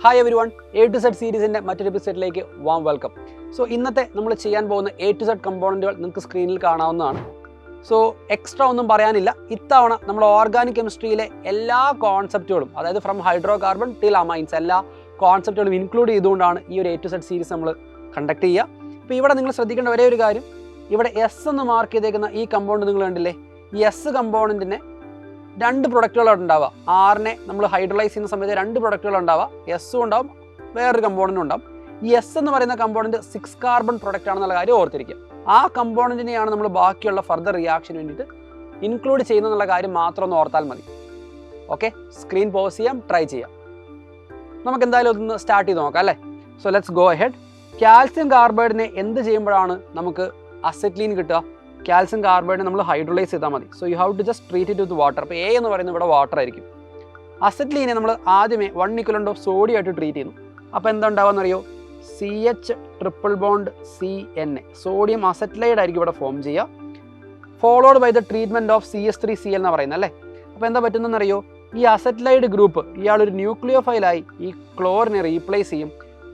Hi everyone, A to Z സീരീസിൻ്റെ മറ്റൊരു എപ്പിസോഡിലേക്ക് വാം വെൽക്കം. സോ ഇന്നത്തെ നമ്മൾ ചെയ്യാൻ പോകുന്ന എ ടു സെഡ് കമ്പോണൻറ്റുകൾ നിങ്ങൾക്ക് സ്ക്രീനിൽ കാണാവുന്നതാണ്. സോ എക്സ്ട്രാ ഒന്നും പറയാനില്ല. ഇത്തവണ നമ്മൾ ഓർഗാനിക് കെമിസ്ട്രിയിലെ എല്ലാ കോൺസെപ്റ്റുകളും, അതായത് from hydro carbon till amines, എല്ലാ കോൺസെപ്റ്റുകളും ഇൻക്ലൂഡ് ചെയ്തുകൊണ്ടാണ് ഈ ഒരു എ ടു സെഡ് സീരീസ് നമ്മൾ കണ്ടക്ട് ചെയ്യുക. അപ്പോൾ ഇവിടെ നിങ്ങൾ ശ്രദ്ധിക്കേണ്ട ഒരേ ഒരു കാര്യം, ഇവിടെ എസ് എന്ന് മാർക്ക് ചെയ്തേക്കുന്ന ഈ കമ്പൗണ്ട് നിങ്ങൾ കണ്ടില്ലേ, ഈ എസ് കമ്പോണൻറ്റിനെ രണ്ട് പ്രൊഡക്റ്റുകളാണ് ഉണ്ടാവുക. ആറിനെ നമ്മൾ ഹൈഡ്രലൈസ് ചെയ്യുന്ന സമയത്ത് രണ്ട് പ്രൊഡക്റ്റുകൾ ഉണ്ടാവുക, എസ്സും ഉണ്ടാവും, വേറൊരു കമ്പോണൻറ്റും ഉണ്ടാവും. ഈ എസ് എന്ന് പറയുന്ന കമ്പോണൻറ്റ് 6 കാർബൺ പ്രൊഡക്റ്റ് ആണെന്നുള്ള കാര്യം ഓർത്തിരിക്കുക. ആ കമ്പോണൻറ്റിനെയാണ് നമ്മൾ ബാക്കിയുള്ള ഫർദർ റിയാക്ഷന് വേണ്ടിയിട്ട് ഇൻക്ലൂഡ് ചെയ്യുന്നുള്ള കാര്യം മാത്രം ഒന്ന് ഓർത്താൽ മതി. ഓക്കെ, സ്ക്രീൻ പോസ് ചെയ്യാം, ട്രൈ ചെയ്യാം. നമുക്ക് എന്തായാലും ഒന്ന് സ്റ്റാർട്ട് ചെയ്ത് നോക്കാം അല്ലേ. So let's go ahead. Calcium കാർബൈഡിനെ എന്ത് ചെയ്യുമ്പോഴാണ് നമുക്ക് അസെറ്റ്ലീൻ കിട്ടുക? കാൽസ്യം കാർബൈഡിനെ നമ്മൾ ഹൈഡ്രലൈസ് ചെയ്താൽ മതി. So you have to just treat it with water. അപ്പോൾ എ എന്ന് പറയുന്നത് ഇവിടെ വാട്ടർ ആയിരിക്കും. അസെറ്റ്ലീനെ നമ്മൾ ആദ്യമേ 1 equivalent of സോഡിയം ആയിട്ട് ട്രീറ്റ് ചെയ്യുന്നു. അപ്പോൾ എന്താ ഉണ്ടാവുമെന്നറിയോ? CH triple bond CN, sodium acetylide ആയിരിക്കും ഇവിടെ ഫോം ചെയ്യുക, followed by the treatment of CH3Cl എന്ന് പറയുന്നത് അല്ലേ. അപ്പോൾ എന്താ പറ്റുന്നതെന്നറിയോ? ഈ അസെറ്റ്ലൈഡ് ഗ്രൂപ്പ് ഇയാളൊരു ന്യൂക്ലിയോഫൈലായി ഈ ക്ലോറിനെ റീപ്ലേസ് ചെയ്യും.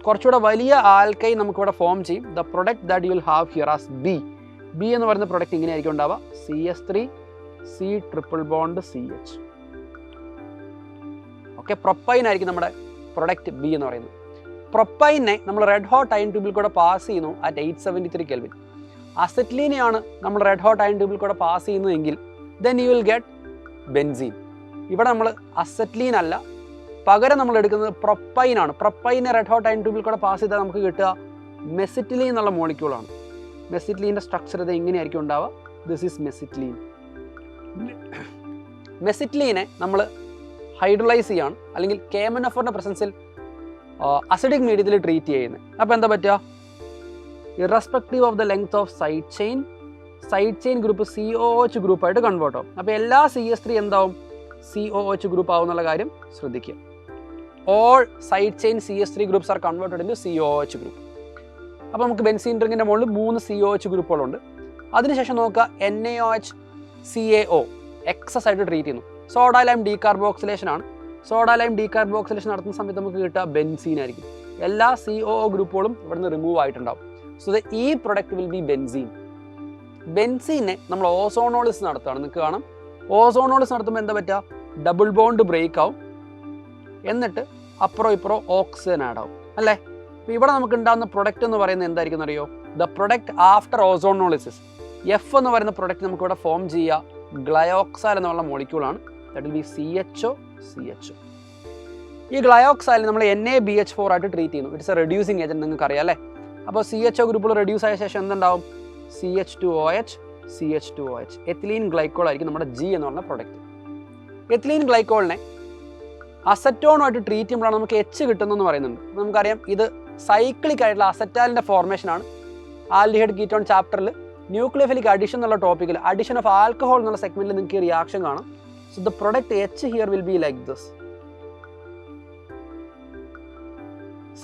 കുറച്ചുകൂടെ വലിയ ആൽക്കൈൻ നമുക്കിവിടെ ഫോം ചെയ്യും. The product that you will have here as B എന്ന് പറയുന്ന പ്രൊഡക്റ്റ് ഇങ്ങനെ ആയിരിക്കും ഉണ്ടാവുക, CH3C triple bond CH. Okay, propyne ആയിരിക്കും നമ്മുടെ പ്രൊഡക്റ്റ് ബി എന്ന് പറയുന്നത്. പ്രൊപ്പൈനെ നമ്മൾ റെഡ് ഹോട്ട് അയൺ ട്യൂബിൽ കൂടെ പാസ് ചെയ്യുന്നു അറ്റ് 873 Kelvin. അസെറ്റ്ലീനെയാണ് നമ്മൾ റെഡ് ഹോട്ട് അയൺ ട്യൂബിൽ കൂടെ പാസ് ചെയ്യുന്നതെങ്കിൽ then you will get benzene. ഇവിടെ നമ്മൾ അസെറ്റ്ലീൻ അല്ല, പകരം നമ്മൾ എടുക്കുന്നത് പ്രൊപ്പൈനാണ്. പ്രൊപ്പൈനെ റെഡ് ഹോട്ട് അയൺ ട്യൂബിൽ കൂടെ പാസ് ചെയ്താൽ നമുക്ക് കിട്ടുക മെസിറ്റിലീൻ എന്നുള്ള മോളിക്യൂളാണ്. മെസിറ്റിലീൻ്റെ സ്ട്രക്ചർ ഇത് എങ്ങനെയായിരിക്കും ഉണ്ടാവുക? This is മെസിറ്റിലീൻ. മെസിറ്റിലീനെ നമ്മൾ ഹൈഡ്രലൈസ് ചെയ്യാണ്, അല്ലെങ്കിൽ KMnO4ൻ്റെ പ്രസൻസിൽ അസിഡിക് മീഡിയത്തിൽ ട്രീറ്റ് ചെയ്യുന്നത്. അപ്പോൾ എന്താ പറ്റുക? Irrespective of the length of side chain group COOH ഗ്രൂപ്പായിട്ട് കൺവേർട്ട് ആവും. അപ്പോൾ എല്ലാ CH3 എന്താവും? COOH ഗ്രൂപ്പ് ആവും എന്നുള്ള കാര്യം ശ്രദ്ധിക്കുക. All side chain CH3 groups are converted into COOH group. അപ്പോൾ നമുക്ക് ബെൻസീൻ റിങ്ങിൻ്റെ മുകളിൽ 3 COOH ഗ്രൂപ്പുകളുണ്ട്. അതിനുശേഷം നോക്കുക, NaOH CaO എക്സസ് ആയിട്ട് ട്രീറ്റ് ചെയ്യുന്നു. സോഡ ലൈം ഡീകാർബോക്സിലേഷൻ ആണ്. സോഡ ലൈം ഡീകാർബോക്സിലേഷൻ നടത്തുന്ന സമയത്ത് നമുക്ക് കിട്ടുക ബെൻസീൻ ആയിരിക്കും. എല്ലാ COO ഗ്രൂപ്പുകളും ഇവിടുന്ന് റിമൂവ് ആയിട്ടുണ്ടാവും. സോ ഈ പ്രൊഡക്റ്റ് വിൽ ബി ബെൻസീൻ. ബെൻസീനെ നമ്മൾ ഓസോണോളിസ് നടത്തുകയാണ്. നിങ്ങൾക്ക് കാണാം, ഓസോണോളിസ് നടത്തുമ്പോൾ എന്താ പറ്റുക? ഡബിൾ ബോണ്ട് ബ്രേക്ക് ആവും, എന്നിട്ട് അപ്പുറം ഇപ്പുറം ഓക്സിജൻ ആഡ് ആവും അല്ലേ. അപ്പോൾ ഇവിടെ നമുക്ക് ഉണ്ടാകുന്ന പ്രൊഡക്റ്റ് എന്ന് പറയുന്നത് എന്തായിരിക്കും അറിയോ? The product after ozonolysis. F എന്ന് പറയുന്ന പ്രൊഡക്റ്റ് നമുക്ക് ഇവിടെ ഫോം ചെയ്യുക ഗ്ലയോക്സൈൽ എന്നുള്ള മോളിക്യൂളാണ്. That will be CHO. ഈ ഗ്ലയോക്സൈൽ നമ്മൾ NaBH4 ആയിട്ട് ട്രീറ്റ് ചെയ്യുന്നു. ഇറ്റ്സ് എ റെഡ്യൂസിങ് ഏജന്റ്, നിങ്ങൾക്ക് അറിയാം അല്ലേ. അപ്പോൾ CHO ഗ്രൂപ്പിൽ റെഡ്യൂസ് ആയ ശേഷം എന്തുണ്ടാവും? CH2OH. എത്തിലീൻ ഗ്ലൈക്കോൾ ആയിരിക്കും നമ്മുടെ G എന്ന് പറഞ്ഞ പ്രൊഡക്റ്റ്. എത്തിലീൻ ഗ്ലൈക്കോളിനെ അസറ്റോണുമായിട്ട് ട്രീറ്റ് ചെയ്യുമ്പോഴാണ് നമുക്ക് H കിട്ടുന്നതെന്ന് പറയുന്നുണ്ട്. നമുക്കറിയാം, ഇത് സൈക്ലിക് ആയിട്ടുള്ള അസറ്റാലിൻ്റെ ഫോർമേഷനാണ്. ആൽഡിഹൈഡ് കീറ്റോൺ ചാപ്റ്ററിൽ ന്യൂക്ലിയോഫിലിക് അഡിഷൻ എന്നുള്ള ടോപ്പിക്കിൽ അഡിഷൻ ഓഫ് ആൽക്കഹോൾ എന്നുള്ള സെഗ്മെന്റിൽ നിങ്ങൾക്ക് ഈ റിയാക്ഷൻ കാണാം. So the product H here will be like this.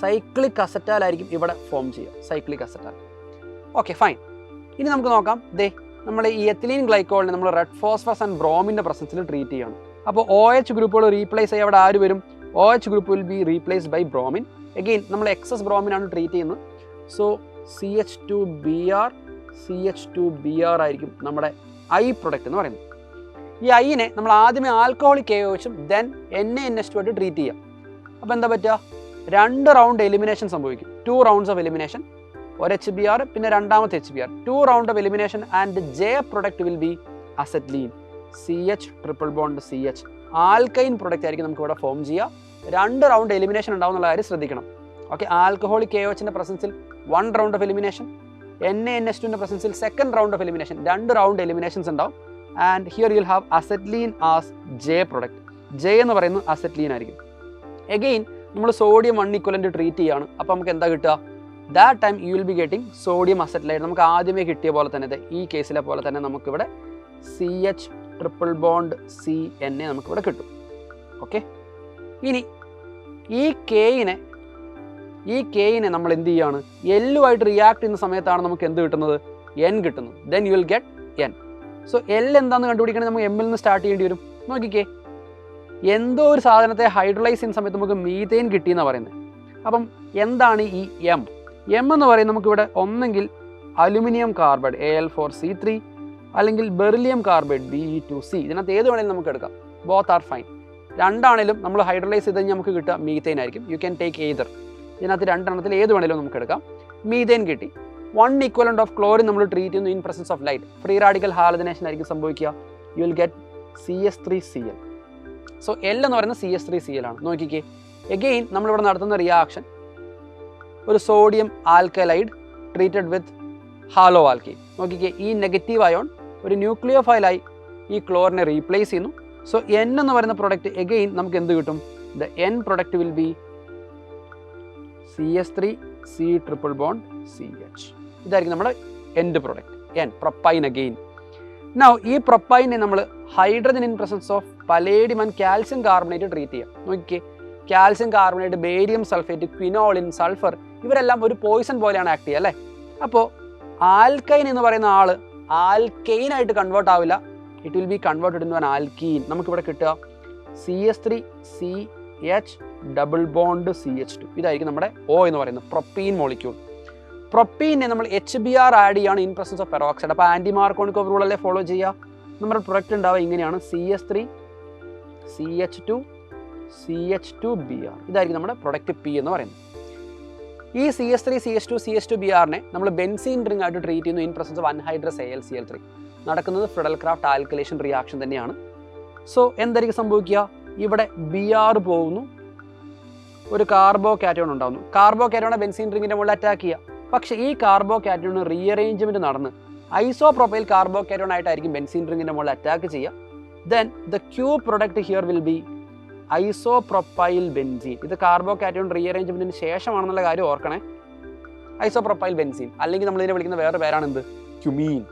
Cyclic acetal ആയിരിക്കും ഇവിടെ ഫോം ചെയ്യുക, സൈക്ലിക് അസറ്റാൽ. Okay, fine. ഇനി നമുക്ക് നോക്കാം, നമ്മൾ ഈ എത്തിലീൻ ഗ്ലൈക്കോളിനെ നമ്മൾ റെഡ് ഫോസ്ഫറസ് ആൻഡ് ബ്രോമിൻ്റെ പ്രസൻസിൽ ട്രീറ്റ് ചെയ്യണം. അപ്പോൾ OH ഗ്രൂപ്പുകൾ റീപ്ലേസ് ചെയ്യാൻ അവിടെ ആര് വരും? OH group will be replaced by bromine. Again നമ്മൾ എക്സസ് ബ്രോമിനാണ് ട്രീറ്റ് ചെയ്യുന്നത്. സോ CH2Br ആയിരിക്കും നമ്മുടെ I പ്രൊഡക്റ്റ് എന്ന് പറയുന്നത്. ഈ Iനെ നമ്മൾ ആദ്യമേ ആൽക്കഹോളിക് AOHും ദെൻ NaNH2 ആയിട്ട് ട്രീറ്റ് ചെയ്യാം. അപ്പോൾ എന്താ പറ്റുക? 2 റൗണ്ട് എലിമിനേഷൻ സംഭവിക്കും. 2 rounds ഓഫ് എലിമിനേഷൻ. ഒരു HBr, പിന്നെ രണ്ടാമത്തെ HBr. 2 round of elimination and J product will be acetylene. CH triple bond CH alkyne product ആയിരിക്കും നമുക്ക് ഇവിടെ ഫോം ചെയ്യുക. 2 റൗണ്ട് എലിമിനേഷൻ ഉണ്ടാവും എന്നുള്ള കാര്യം ശ്രദ്ധിക്കണം. ഓക്കെ, ആൽക്കഹോളിക് AOHൻ്റെ പ്രസൻസിൽ 1 round ഓഫ് എലിമിനേഷൻ, NaNH2ൻ്റെ പ്രസൻസിൽ 2nd round of elimination. 2 round eliminations ഉണ്ടാവും. And here you will have acetylene as J product. J എന്ന് പറയുന്നത് അസെറ്റ്ലീൻ ആയിരിക്കും. എഗെയിൻ നമ്മൾ സോഡിയം 1 equivalent ട്രീറ്റ് ചെയ്യുകയാണ്. അപ്പോൾ നമുക്ക് എന്താ കിട്ടുക? That time you will be getting sodium acetylide. നമുക്ക് ആദ്യമേ കിട്ടിയ പോലെ തന്നെ, ഈ കേസിലെ പോലെ തന്നെ നമുക്കിവിടെ CH ട്രിപ്പിൾ ബോണ്ട് CN നമുക്കിവിടെ കിട്ടും. ഓക്കെ, ഇനി ഈ കെയിനെ നമ്മൾ എന്ത് ചെയ്യുകയാണ്? എല്ലുമായിട്ട് റിയാക്ട് ചെയ്യുന്ന സമയത്താണ് നമുക്ക് എന്ത് കിട്ടുന്നത്? N കിട്ടുന്നത്. Then you will get N. So L എന്താണെന്ന് കണ്ടുപിടിക്കണമെങ്കിൽ നമുക്ക് M ൽ നിന്ന് സ്റ്റാർട്ട് ചെയ്യേണ്ടി വരും. നോക്കിക്കേ, എന്തോ ഒരു സാധനത്തെ ഹൈഡ്രലൈസ് ചെയ്യുന്ന സമയത്ത് നമുക്ക് മീഥെയിൻ കിട്ടിയെന്നാണ് പറയുന്നത്. അപ്പം എന്താണ് ഈ എം എന്ന് പറയുന്നത്? നമുക്കിവിടെ ഒന്നെങ്കിൽ അലുമിനിയം കാർബൈഡ് Al4C3 അല്ലെങ്കിൽ ബെറിലിയം കാർബൈഡ് Be2C. ഇതിനകത്ത് ഏത് വേണമെങ്കിലും നമുക്ക് എടുക്കാം. Both are fine. രണ്ടാണെങ്കിലും നമ്മൾ ഹൈഡ്രലൈസ് ചെയ്ത് കഴിഞ്ഞാൽ നമുക്ക് കിട്ടുക മീഥെയിൻ ആയിരിക്കും. You can take either. ഇതിനകത്ത് രണ്ടെണ്ണത്തിൽ ഏത് വേണമെങ്കിലും നമുക്ക് എടുക്കാം. മീഥെയിൻ കിട്ടി. 1 equivalent ഓഫ് ക്ലോറിൻ നമ്മൾ ട്രീറ്റ് ചെയ്യുന്നു in presence of light. Free radical halogenation ആയിരിക്കും സംഭവിക്കുക. You will get CH3Cl. So L എന്ന് പറയുന്നത് CH3Cl ആണ്. നോക്കിക്കേ, എഗെയിൻ നമ്മളിവിടെ നടത്തുന്ന റിയാക്ഷൻ ഒരു sodium alkalide treated with halo alkene. നോക്കിക്കേ, ഈ നെഗറ്റീവ് അയോൺ ഒരു ന്യൂക്ലിയോഫൈലായി ഈ ക്ലോറിനെ റീപ്ലേസ് ചെയ്യുന്നു. സോ N എന്ന് പറയുന്ന പ്രൊഡക്റ്റ് എഗെയിൻ നമുക്ക് എന്ത് കിട്ടും? The N product will be CH3C triple bond CH. ഇതായിരിക്കും നമ്മുടെ end product N, propyne again. Now ഈ പ്രൊപ്പൈനെ നമ്മൾ hydrogen in presence of palladium and calcium carbonate treat ചെയ്യാം. നോക്കിക്കേ, calcium carbonate, barium sulphate, quinoline, sulphur ഇവരെല്ലാം ഒരു പോയിസൺ പോലെയാണ് ആക്ട് ചെയ്യുക അല്ലേ? അപ്പോൾ ആൽക്കൈൻ എന്ന് പറയുന്ന ആൾ ആൽക്കെയിൻ ആയിട്ട് കൺവേർട്ട് ആവില്ല. It will be converted in an alkene. നമുക്കിവിടെ കിട്ടുക CH3CH ഡബിൾ ബോണ്ട് CH2. ഇതായിരിക്കും നമ്മുടെ O എന്ന് പറയുന്നത് പ്രൊപ്പീൻ മോളിക്യൂൾ. പ്രൊപ്പീനെ നമ്മൾ HBr ആഡ് ചെയ്യാണ് ഇൻ പ്രസൻസ് ഓഫ് പെറോക്സൈഡ്. അപ്പോൾ ആൻറ്റി മാർക്കോണിക്കോവ് റൂൾ അല്ലേ ഫോളോ ചെയ്യുക? നമ്മുടെ പ്രൊഡക്റ്റ് ഉണ്ടാവുക ഇങ്ങനെയാണ് CH3CH2CH2Br. ഇതായിരിക്കും നമ്മുടെ പ്രൊഡക്റ്റ് P എന്ന് പറയുന്നത്. ഈ CH3CH2CH2Br നമ്മൾ ബെൻസീൻ റിംഗ് ആയിട്ട് ട്രീറ്റ് ചെയ്യുന്നു in presence of anhydrous AlCl3. നടക്കുന്നത് ഫ്രെഡൽക്രാഫ്റ്റ് ആൽക്കലേഷൻ റിയാക്ഷൻ തന്നെയാണ്. സോ എന്തായിരിക്കും സംഭവിക്കുക? ഇവിടെ Br പോകുന്നു, ഒരു കാർബോ കാറ്റയോൺ ഉണ്ടാകുന്നു. കാർബോ കാറ്റയോണെ ബെൻസീൻ റിംഗിൻ്റെ മുകളിൽ അറ്റാക്ക് ചെയ്യുക. പക്ഷേ ഈ കാർബോ കാറ്റയോൺ റീഅറേഞ്ച്മെൻറ്റ് നടന്ന് ഐസോപ്രൊപ്പൈൽ കാർബോ കാറ്റയോൺ ആയിട്ടായിരിക്കും ബെൻസീൻ റിംഗിൻ്റെ മുകളിൽ അറ്റാക്ക് ചെയ്യുക. Then the Q product here will be isopropyl benzene. ഇത് കാർബോ കാറ്റയോൺ റീഅറേഞ്ച്മെൻറ്റിന് ശേഷമാണെന്നുള്ള കാര്യം ഓർക്കണേ. ഐസോപ്രൊപ്പൈൽ ബെൻസീൻ, അല്ലെങ്കിൽ നമ്മൾ ഇതിനെ വിളിക്കുന്ന വേറെ പേരാണ് എന്ത്? ക്യുമീൻ.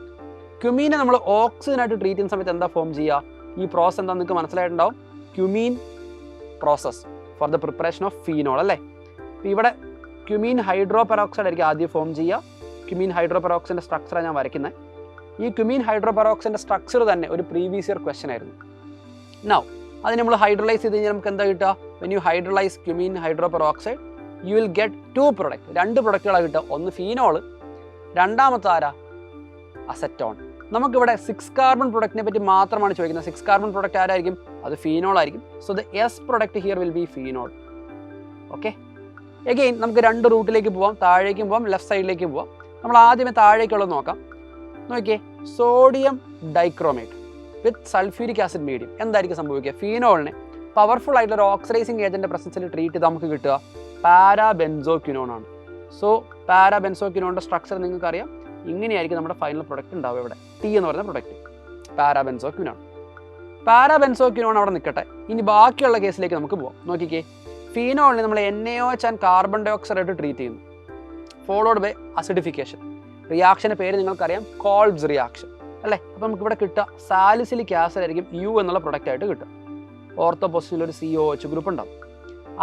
ക്യുമീനെ നമ്മൾ ഓക്സിജനായിട്ട് ട്രീറ്റ് ചെയ്യുന്ന സമയത്ത് എന്താ ഫോം ചെയ്യുക? ഈ പ്രോസസ് എന്താ നിങ്ങൾക്ക് മനസ്സിലായിട്ടുണ്ടാവും. Cumin process for the preparation of phenol അല്ലേ? ഇവിടെ ക്യുമീൻ ഹൈഡ്രോ പെറോക്സൈഡ് ആയിരിക്കും ആദ്യം ഫോം ചെയ്യുക. ക്യുമീൻ ഹൈഡ്രോ പെറോക്സൈഡിൻ്റെ സ്ട്രക്ചറാണ് ഞാൻ വരയ്ക്കുന്നത്. ഈ ക്യുമീൻ ഹൈഡ്രോ പെറോക്സൈഡിൻ്റെ സ്ട്രക്ചർ തന്നെ ഒരു പ്രീവിയസ് ഇയർ ക്വസ്റ്റൻ ആയിരുന്നു. നൗ അതിന് നമ്മൾ ഹൈഡ്രലൈസ് ചെയ്ത് കഴിഞ്ഞാൽ നമുക്ക് എന്താ കിട്ടുക? When you hydrolyse cumin hydro peroxide U will get 2 product. 2 പ്രൊഡക്റ്റുകളാണ് കിട്ടുക. ഒന്ന് ഫീനോൾ, രണ്ടാമത്തെ ആരാ? അസറ്റോൺ. നമുക്കിവിടെ 6 കാർബൺ പ്രൊഡക്റ്റിനെ പറ്റി മാത്രമാണ് ചോദിക്കുന്നത്. 6 കാർബൺ പ്രൊഡക്റ്റ് ആരായിരിക്കും? അത് ഫീനോൾ ആയിരിക്കും. So the S product here will B phenol. Okay, again നമുക്ക് 2 റൂട്ടിലേക്ക് പോവാം. താഴേക്കും പോവാം, ലെഫ്റ്റ് സൈഡിലേക്കും പോവാം. നമ്മൾ ആദ്യമേ താഴേക്കുള്ളത് നോക്കാം. നോക്കിയേ, സോഡിയം ഡൈക്രോമേറ്റ് വിത്ത് സൾഫ്യൂരിക് ആസിഡ് മീഡിയം. എന്തായിരിക്കും സംഭവിക്കുക? ഫീനോളിനെ പവർഫുൾ ആയിട്ടുള്ള ഒരു ഓക്സിഡൈസിങ് ഏജന്റ് പ്രസൻസിൽ ട്രീറ്റ് ചെയ്ത് നമുക്ക് കിട്ടുക പാരാബെൻസോക്വിനോൺ ആണ്. സോ പാരാബെൻസോക്വിനോണിന്റെ സ്ട്രക്ചർ നിങ്ങൾക്ക് അറിയാം. ഇങ്ങനെയായിരിക്കും നമ്മുടെ ഫൈനൽ പ്രൊഡക്റ്റ് ഉണ്ടാവുക. ഇവിടെ T എന്ന് പറയുന്ന പ്രൊഡക്റ്റ് പാരാബെൻസോക്വിനോൺ. പാരാബെൻസോക്വിനോൺ അവിടെ നിൽക്കട്ടെ. ഇനി ബാക്കിയുള്ള കേസിലേക്ക് നമുക്ക് പോവാം. നോക്കിക്കേ, ഫീനോളിനെ നമ്മൾ NaOH and carbon dioxide ആയിട്ട് ട്രീറ്റ് ചെയ്യുന്നു, ഫോളോഡ് ബൈ അസിഡിഫിക്കേഷൻ. റിയാക്ഷൻ്റെ പേര് നിങ്ങൾക്കറിയാം, കോൾബ്സ് റിയാക്ഷൻ അല്ലേ? അപ്പോൾ നമുക്ക് ഇവിടെ കിട്ടുക സാലിസിലിക് ആസിഡ് ആയിരിക്കും U എന്നുള്ള പ്രൊഡക്റ്റ് ആയിട്ട് കിട്ടുക. ഓർത്തോ പൊസിഷനിൽ ഒരു COH ഗ്രൂപ്പ് ഉണ്ടാവും.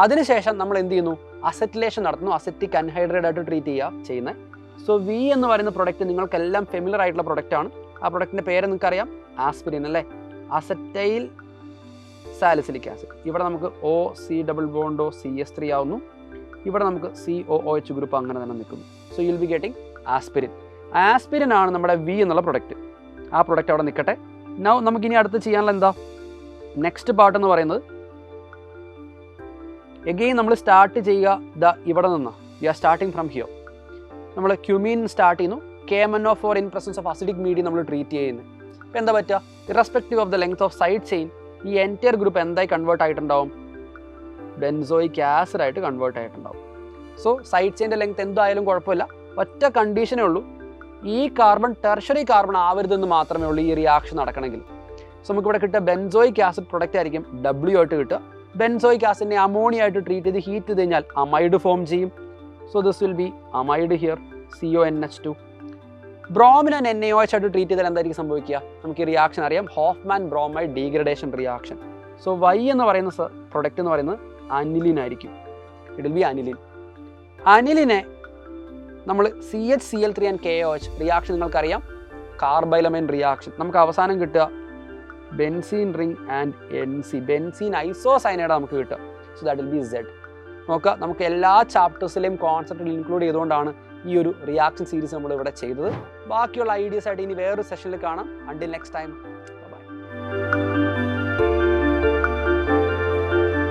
അതിനുശേഷം നമ്മൾ എന്ത് ചെയ്യുന്നു? അസറ്റിലേഷൻ നടത്തുന്നു. അസറ്റിക് അൻഹൈഡ്രേറ്റ് ആയിട്ട് ട്രീറ്റ് ചെയ്യുന്നത്. സോ V എന്ന് പറയുന്ന പ്രൊഡക്റ്റ് നിങ്ങൾക്കെല്ലാം ഫെമിലർ ആയിട്ടുള്ള പ്രൊഡക്റ്റ് ആണ്. ആ പ്രൊഡക്റ്റിൻ്റെ പേര് നിങ്ങൾക്കറിയാം, ആസ്പിരിൻ അല്ലേ? Acetyl salicylic acid. ഇവിടെ നമുക്ക് OC ഡബിൾ ബോണ്ടോ CH3 ആവുന്നു. ഇവിടെ നമുക്ക് COOH ഗ്രൂപ്പ് അങ്ങനെ തന്നെ നിൽക്കുന്നു. So you will be getting aspirin. Aspirin ആണ് നമ്മുടെ V എന്നുള്ള പ്രൊഡക്റ്റ്. ആ പ്രൊഡക്റ്റ് അവിടെ നിൽക്കട്ടെ. നൗ നമുക്കിനി അടുത്ത് ചെയ്യാനുള്ള എന്താ? നെക്സ്റ്റ് പാർട്ട് എന്ന് പറയുന്നത് എഗെയിൻ നമ്മൾ സ്റ്റാർട്ട് ചെയ്യുക ഇവിടെ നിന്ന്. We are starting from here. നമ്മൾ ക്യുമീൻ സ്റ്റാർട്ട് ചെയ്യുന്നു. KMnO4 in presence of acidic medium നമ്മൾ ട്രീറ്റ് ചെയ്യുന്നത്. ഇപ്പോൾ എന്താ പറ്റുക? Irrespective of the length of side chain ഈ എൻറ്റയർ ഗ്രൂപ്പ് എന്തായി കൺവേർട്ട് ആയിട്ടുണ്ടാവും? ബെൻസോയിക് ആസിഡ് ആയിട്ട് കൺവേർട്ട് ആയിട്ടുണ്ടാവും. സോ സൈഡ് ചെയിൻ്റെ ലെങ്ത് എന്തായാലും കുഴപ്പമില്ല. ഒറ്റ കണ്ടീഷനേ ഉള്ളൂ, ഈ കാർബൺ ടെർഷറി കാർബൺ ആവരുതെന്ന് മാത്രമേ ഉള്ളൂ ഈ റിയാക്ഷൻ നടക്കണമെങ്കിൽ. സോ നമുക്കിവിടെ കിട്ടുക ബെൻസോയിക് ആസിഡ് പ്രൊഡക്റ്റ് ആയിരിക്കും W ആയിട്ട് കിട്ടുക. ബെൻസോയിക് ആസിഡിനെ അമോണിയ ആയിട്ട് ട്രീറ്റ് ചെയ്ത് ഹീറ്റ് ചെയ്ത് കഴിഞ്ഞാൽ അമൈഡ് ഫോം ചെയ്യും. So this will be amide here, CONH2. ബ്രോമിനെ NaOH ആയിട്ട് ട്രീറ്റ് ചെയ്താൽ എന്തായിരിക്കും സംഭവിക്കുക? നമുക്ക് ഈ റിയാക്ഷൻ അറിയാം, Hofmann bromide degradation reaction. So Y എന്ന് പറയുന്ന പ്രൊഡക്റ്റ് എന്ന് പറയുന്നത് അനിലിൻ ആയിരിക്കും. It will be aniline. അനിലിനെ നമ്മൾ CHCl3 ആൻഡ് KOH റിയാക്ഷൻ നിങ്ങൾക്കറിയാം, കാർബൈലമൈൻ റിയാക്ഷൻ. നമുക്ക് അവസാനം കിട്ടുക benzene ring and NC, benzene isocyanide നമുക്ക് കിട്ടും. So that will be Z. നോക്കുക, നമുക്ക് എല്ലാ ചാപ്റ്റേഴ്സിലെയും കോൺസെപ്റ്റുകൾ ഇൻക്ലൂഡ് ചെയ്തുകൊണ്ടാണ് ഈ ഒരു റിയാക്ഷൻ സീരീസ് നമ്മൾ ഇവിടെ ചെയ്തത്. ബാക്കിയുള്ള ഐഡിയസ് ആയിട്ട് ഇനി വേറൊരു സെഷനിൽ കാണാം. Until next time.